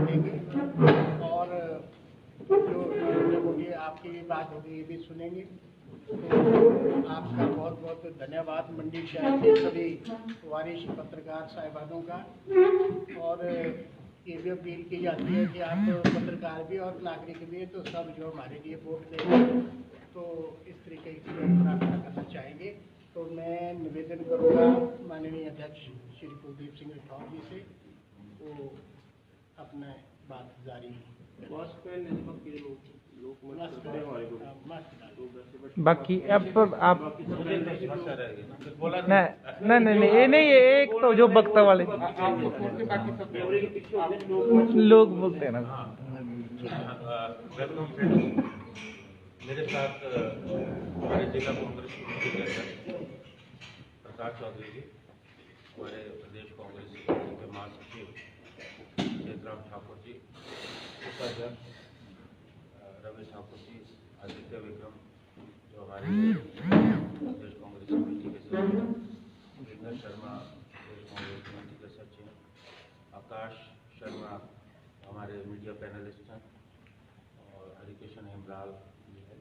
देंगे और जो नरेंद्र मोदी आपकी भी बात होगी ये भी सुनेंगे। तो आपका बहुत बहुत धन्यवाद मंडी शहर के सभी वारिश पत्रकार साहिबानों का। और ये भी अपील की जाती है कि आप पत्रकार भी और नागरिक भी हैं, तो सब जो हमारे लिए वोट देंगे तो इस तरीके की प्रार्थना करना चाहेंगे। तो मैं निवेदन करूँगा माननीय अध्यक्ष श्री कुलदीप सिंह राठौर जी से वो अपना बात जारी बाकी अब आप नहीं ये नहीं, एक तो जो वक्ता वाले लोग बोलते हैं ना। मेरे साथ हमारे जिला कांग्रेस कमेटी के अध्यक्ष प्रकाश चौधरी जी, हमारे प्रदेश कांग्रेस कमेटी के महासचिव चेतराम ठाकुर जी, उपाध्यक्ष रवि ठाकुर जी, आदित्य विक्रम जो हमारे प्रदेश कांग्रेस कमेटी के सचिव, वीरेंद्र शर्मा प्रदेश कांग्रेस कमेटी के सचिव, आकाश शर्मा हमारे मीडिया पैनलिस्ट हैं, और हरिकिशन हेमलाल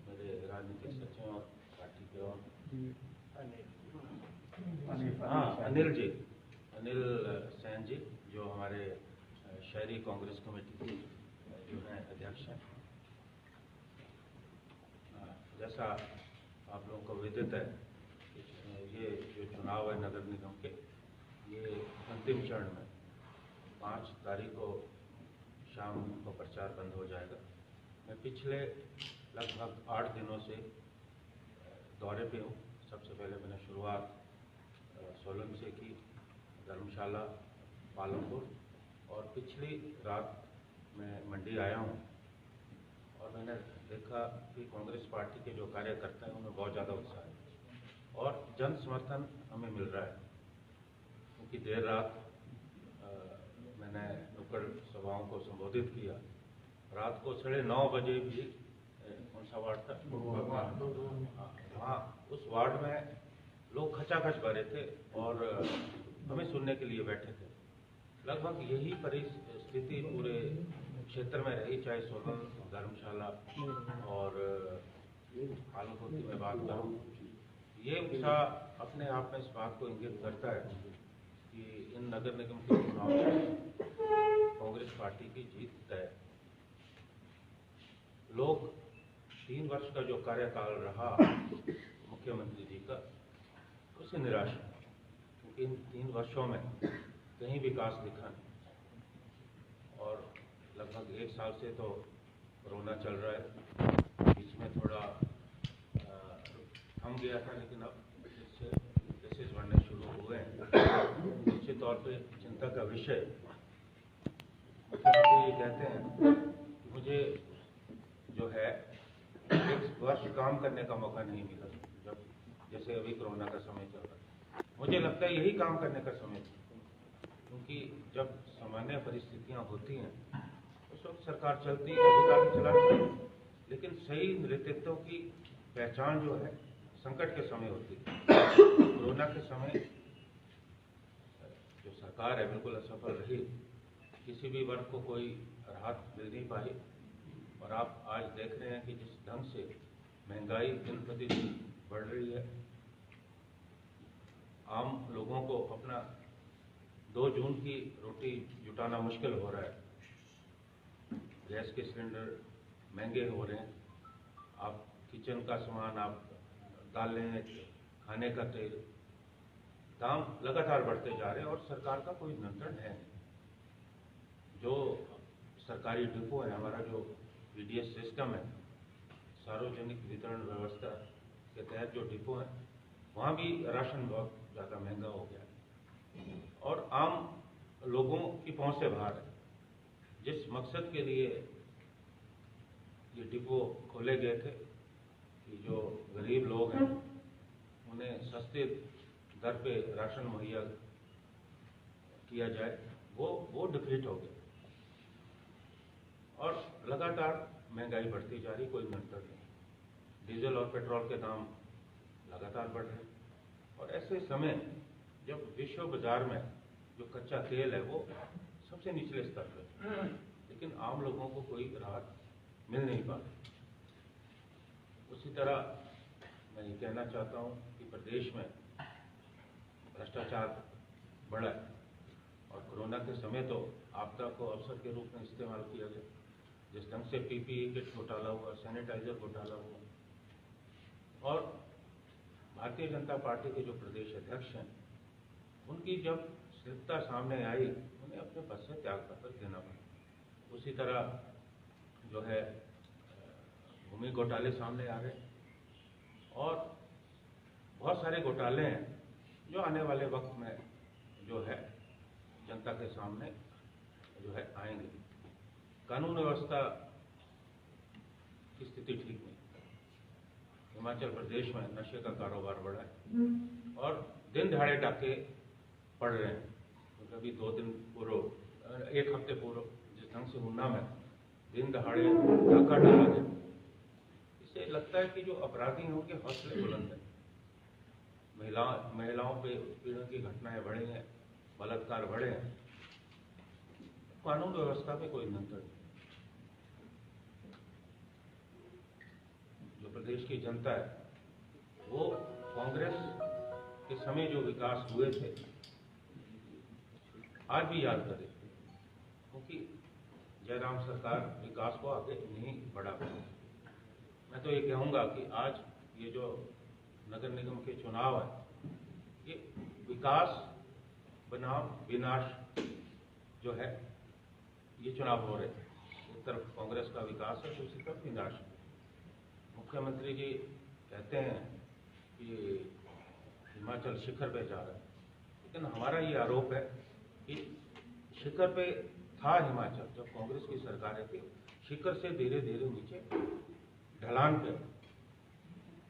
मेरे राजनीतिक सचिव और पार्टी के, और अनिल सैन जी जो हमारे शहरी कांग्रेस कमेटी के जो हैं अध्यक्ष हैं। जैसा आप लोगों को विदित है, ये जो चुनाव है नगर निगम के, ये अंतिम चरण में 5 तारीख को शाम को प्रचार बंद हो जाएगा। मैं पिछले लगभग 8 दिनों से दौरे पे हूँ। सबसे पहले मैंने शुरुआत सोलन से की, धर्मशाला, पालमपुर, और पिछली रात मैं मंडी आया हूँ और मैंने देखा कि कांग्रेस पार्टी के जो कार्यकर्ता हैं उनमें बहुत ज़्यादा उत्साह है और जन समर्थन हमें मिल रहा है। क्योंकि देर रात मैंने नुक्कड़ सभाओं को संबोधित किया। रात को 9:30 बजे भी कौन सा वार्ड था, हाँ, उस वार्ड में लोग खचाखच भरे थे और हमें सुनने के लिए बैठे थे। लगभग यही परिस्थिति पूरे क्षेत्र में रही, चाहे सोलन, धर्मशाला और पालमपुर की मैं बात करूँ। ये उत्साह अपने आप में इस बात को इंगित करता है कि इन नगर निगम के चुनाव में कांग्रेस पार्टी की जीत तय। लोग 3 वर्ष का जो कार्यकाल रहा मुख्यमंत्री जी का, उससे निराश है, क्योंकि इन 3 वर्षों में कहीं विकास दिखा नहीं। और लगभग 1 साल से तो कोरोना चल रहा है, बीच में थोड़ा थम गया था, लेकिन अब इससे केसेस बढ़ने शुरू हुए हैं। निश्चित तौर पे चिंता का विषय। मुख्यमंत्री ये कहते हैं कि मुझे जो है 1 वर्ष काम करने का मौका नहीं मिला, जब जैसे अभी कोरोना का समय चल रहा है। मुझे लगता है यही काम करने का समय है, क्योंकि जब सामान्य परिस्थितियां होती हैं उस वक्त सरकार चलती है, अधिकारी चलाते हैं, लेकिन सही नेतृत्व की पहचान जो है संकट के समय होती है। कोरोना के समय जो सरकार है बिल्कुल असफल रही, किसी भी वर्ग को कोई राहत मिल नहीं पाई। और आप आज देख रहे हैं कि जिस ढंग से महंगाई दिन प्रतिदिन बढ़ रही है, आम लोगों को अपना 2 जून की रोटी जुटाना मुश्किल हो रहा है। गैस के सिलेंडर महंगे हो रहे हैं, आप किचन का सामान, आप दालें, खाने का तेल, दाम लगातार बढ़ते जा रहे हैं और सरकार का कोई नियंत्रण है नहीं। जो सरकारी डिपो है, हमारा जो पीडीएस सिस्टम है, सार्वजनिक वितरण व्यवस्था के तहत जो डिपो है, वहाँ भी राशन बहुत ज़्यादा महंगा हो गया है और आम लोगों की पहुँच से बाहर है। जिस मकसद के लिए ये डिपो खोले गए थे कि जो गरीब लोग हैं उन्हें सस्ते दर पे राशन मुहैया किया जाए, वो डिफीट हो गया और लगातार महंगाई बढ़ती जा रही, कोई नियंत्रण नहीं। डीजल और पेट्रोल के दाम लगातार बढ़ रहे हैं और ऐसे समय जब विश्व बाजार में जो कच्चा तेल है वो सबसे निचले स्तर पर, लेकिन आम लोगों को कोई राहत मिल नहीं पा रही। उसी तरह मैं ये कहना चाहता हूँ कि प्रदेश में भ्रष्टाचार बढ़ा है और कोरोना के समय तो आपदा को अवसर के रूप में इस्तेमाल किया गया। जिस ढंग से PPE किट घोटाला हुआ, सैनिटाइजर घोटाला हुआ, और भारतीय जनता पार्टी के जो प्रदेश अध्यक्ष हैं उनकी जब स्थिरता सामने आई, उन्हें अपने पद से त्यागपत्र देना पड़ा। उसी तरह जो है भूमि घोटाले सामने आ गए और बहुत सारे घोटाले हैं जो आने वाले वक्त में जो है जनता के सामने जो है आएंगे। कानून व्यवस्था की स्थिति ठीक नहीं। हिमाचल प्रदेश में नशे का कारोबार बढ़ा है और दिन दहाड़े डाके पड़ रहे हैं। तो कभी 2 दिन पूर्व, 1 हफ्ते पूर्व जिस ढंग से ऊना में दिन दहाड़े डाका डाला गया, इससे लगता है कि जो अपराधी हैं उनके हौसले बुलंद हैं। महिलाओं पे उत्पीड़न की घटनाएं बढ़ी हैं, बलात्कार बढ़े हैं। कानून व्यवस्था पे कोई नियंत्रण नहीं। जो प्रदेश की जनता है वो कांग्रेस के समय जो विकास हुए थे आज भी याद करे, क्योंकि जयराम सरकार विकास को आगे नहीं बढ़ा पाई। मैं तो ये कहूँगा कि आज ये जो नगर निगम के चुनाव है, ये विकास बनाम विनाश जो है ये चुनाव हो रहे हैं। एक तरफ कांग्रेस का विकास है, दूसरी तरफ विनाश है। मुख्यमंत्री जी कहते हैं कि हिमाचल शिखर पे जा रहा है, लेकिन हमारा ये आरोप है कि शिखर पे था हिमाचल जब कांग्रेस की सरकारें थी। शिखर से धीरे धीरे नीचे ढलान पे।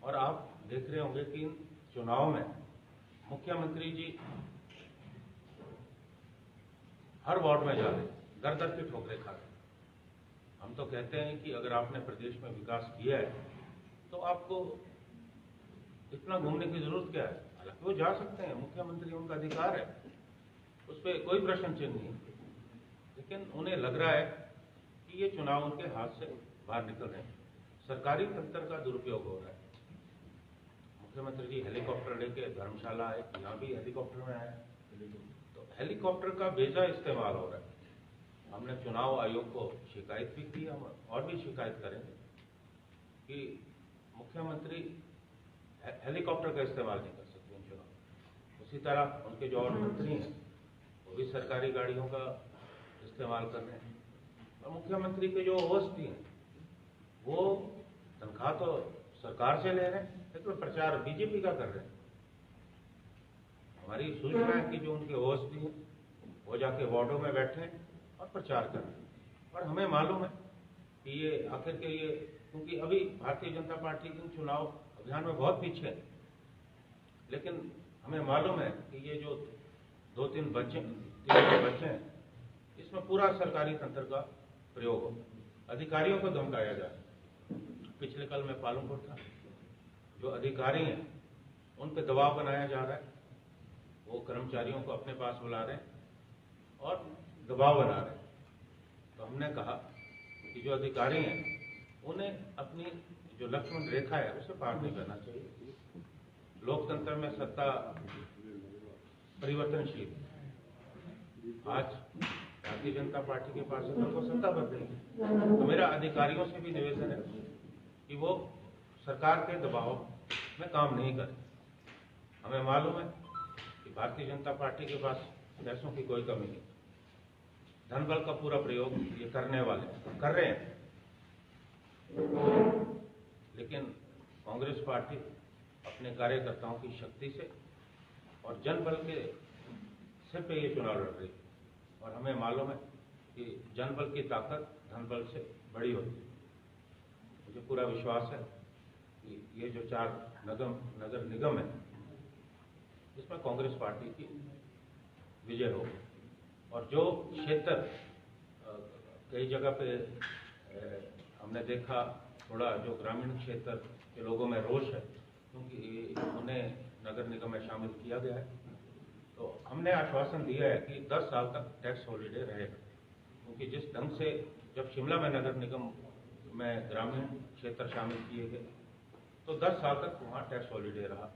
और आप देख रहे होंगे कि इन चुनाव में मुख्यमंत्री जी हर वार्ड में जा रहे, दर दर की ठोकरें खा रहे। हम तो कहते हैं कि अगर आपने प्रदेश में विकास किया है तो आपको इतना घूमने की जरूरत क्या है। हालांकि वो जा सकते हैं, मुख्यमंत्री उनका अधिकार है, उस पर कोई प्रश्न चिन्ह नहीं है, लेकिन उन्हें लग रहा है कि ये चुनाव उनके हाथ से बाहर निकल रहे हैं। सरकारी तंत्र का दुरुपयोग हो रहा है। मुख्यमंत्री जी हेलीकॉप्टर लेके धर्मशाला आए, यहाँ भी हेलीकॉप्टर में आए, तो हेलीकॉप्टर का बेजा इस्तेमाल हो रहा है। हमने चुनाव आयोग को शिकायत भी की, हम और भी शिकायत करेंगे कि मुख्यमंत्री हेलीकॉप्टर का इस्तेमाल नहीं कर सकते इन चुनाव। उसी तरह उनके जो और मंत्री हैं वो भी सरकारी गाड़ियों का इस्तेमाल कर रहे हैं। और मुख्यमंत्री के जो होस्ट हैं वो तनख्वाह तो सरकार से ले रहे हैं, लेकिन प्रचार बीजेपी का कर रहे हैं। हमारी सूचना है कि जो उनके होस्ट हैं वो जाके वार्डों में बैठे और प्रचार कर रहे हैं। और हमें मालूम है कि ये आखिर के ये, क्योंकि अभी भारतीय जनता पार्टी के चुनाव अभियान में बहुत पीछे है, लेकिन हमें मालूम है कि ये जो 2-3 बच्चे हैं इसमें पूरा सरकारी तंत्र का प्रयोग हो। अधिकारियों को धमकाया जाए। पिछले कल में पालमपुर था, जो अधिकारी हैं उन पर दबाव बनाया जा रहा है। वो कर्मचारियों को अपने पास बुला रहे हैं और दबाव बना रहे हैं। तो हमने कहा कि जो अधिकारी हैं उन्हें अपनी जो लक्ष्मण रेखा है उसे पार नहीं करना चाहिए। लोकतंत्र में सत्ता परिवर्तनशील। आज भारतीय जनता पार्टी के पास है तो उनको सत्ता बदलेगी। तो मेरा अधिकारियों से भी निवेदन है कि वो सरकार के दबाव में काम नहीं करें। हमें मालूम है कि भारतीय जनता पार्टी के पास पैसों की कोई कमी नहीं। धन बल का पूरा प्रयोग ये करने वाले कर रहे हैं, लेकिन कांग्रेस पार्टी अपने कार्यकर्ताओं की शक्ति से और जनबल के सिर पे ये चुनाव लड़ रही है। और हमें मालूम है कि जनबल की ताकत धनबल से बड़ी होती है। मुझे पूरा विश्वास है कि ये जो 4 नगर निगम है इसमें कांग्रेस पार्टी की विजय होगी। और जो क्षेत्र कई जगह पे हमने देखा थोड़ा जो ग्रामीण क्षेत्र के लोगों में रोष है, क्योंकि उन्हें नगर निगम में शामिल किया गया है, तो हमने आश्वासन दिया है कि 10 साल तक टैक्स हॉलीडे रहेगा। क्योंकि जिस ढंग से जब शिमला में नगर निगम में ग्रामीण क्षेत्र शामिल किए गए तो 10 साल तक वहाँ टैक्स हॉलीडे रहा।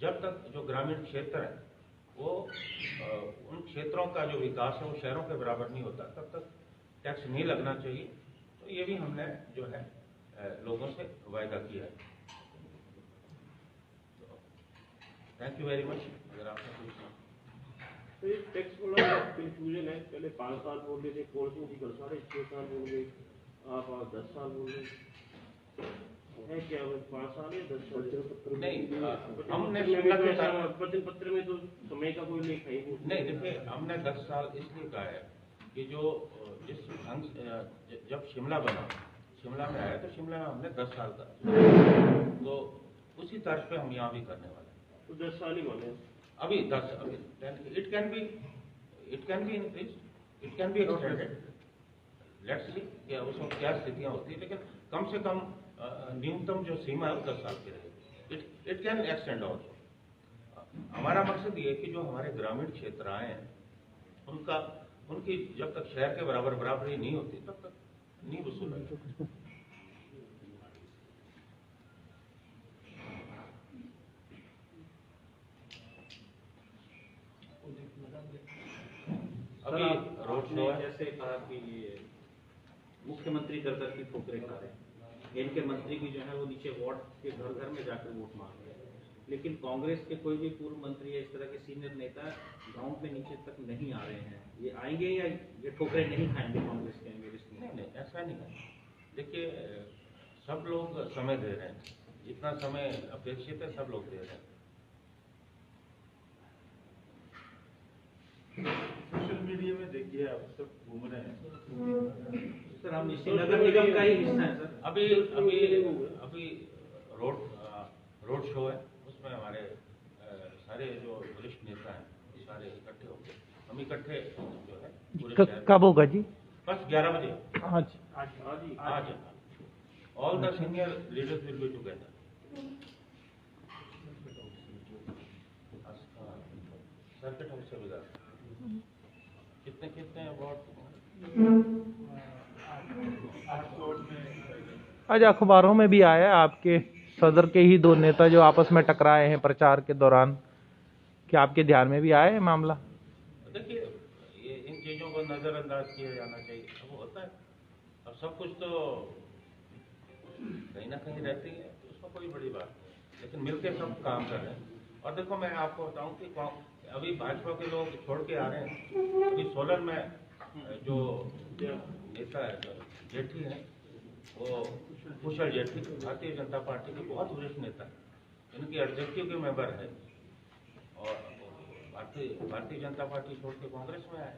जब तक जो ग्रामीण क्षेत्र है वो उन क्षेत्रों का जो विकास है वो शहरों के बराबर नहीं होता, तब तक टैक्स नहीं लगना चाहिए। तो ये भी हमने जो है लोगों से वायदा किया है। Thank you very much. अगर आपने कुछ तो ये टैक्स वाला कंफ्यूजन है, पहले 5 साल बोल रहे थे, पॉलिसी की कल 6.5 साल बोल रहे, आप 10 साल बोल रहे है क्या? 5 साल या 10 साल? नहीं, हमने शिमला के साथ वचन पत्र में तो समय का कोई लेखा ही नहीं, देखिए हमने 10 साल इसलिए कहा है कि जो जिस ढंग जब शिमला बना, शिमला में आया तो शिमला में हमने 10 साल का, तो उसी तर्ज पे हम यहाँ भी करने वाले हैं। तो 10 साल ही माने अभी 10, अभी it can be increase, it can be extended. Let's see क्या उसमें क्या स्थितियाँ होती है, लेकिन कम से कम न्यूनतम जो सीमा है वो 10 साल की रहेगी। It can extend also. हमारा मकसद ये है कि जो हमारे ग्रामीण क्षेत्र आए हैं उनकी जब तक शहर के बराबर बराबरी नहीं होती तब तक नहीं वसूल होगी। अभी रोड शो है। जैसे कहा कि ये मुख्यमंत्री दर दर की ठोकरें खा रहे हैं, इनके मंत्री भी जो है वो नीचे वार्ड के घर घर में जाकर वोट मांग रहे हैं, लेकिन कांग्रेस के कोई भी पूर्व मंत्री या इस तरह के सीनियर नेता गांव में नीचे तक नहीं आ रहे हैं। ये आएंगे या ये ठोकरें नहीं खाएंगे कांग्रेस के? नहीं, ऐसा नहीं है। देखिए सब लोग समय दे रहे हैं, जितना समय अपेक्षित है सब लोग दे रहे हैं। सोशल मीडिया में देखिए आप सब घूम रहे हैं सर, हम नगर निगम का ही हिस्सा है सर। अभी रोड शो है, उसमें हमारे सारे जो वरिष्ठ नेता हैं सारे इकट्ठे होंगे। हम इकट्ठे जो है पूरे शहर कब होगा जी? बस 11 बजे आज आज all the senior leaders will be together. Circuit house से विदा कितने अवार्ड आज अखबारों में भी आया आपके सदर के ही 2 नेता जो आपस में टकराए हैं प्रचार के दौरान, क्या आपके ध्यान में भी आया है मामला? देखिए ये इन चीजों को नजरअंदाज किया जाना चाहिए। अब होता है, अब सब कुछ तो कहीं ना कहीं रहती है, तो उसमें कोई बड़ी बात नहीं, लेकिन मिलकर सब काम कर रहे हैं। और देखो मैं आपको बताऊं कि अभी भाजपा के लोग छोड़ के आ रहे हैं। अभी सोलन में जो नेता है जेठी है, वो कुशल जेठी भारतीय जनता पार्टी के बहुत वरिष्ठ नेता है, इनकी एग्जीक्यूटिव के मेंबर है और भारतीय जनता पार्टी छोड़ के कांग्रेस में आए।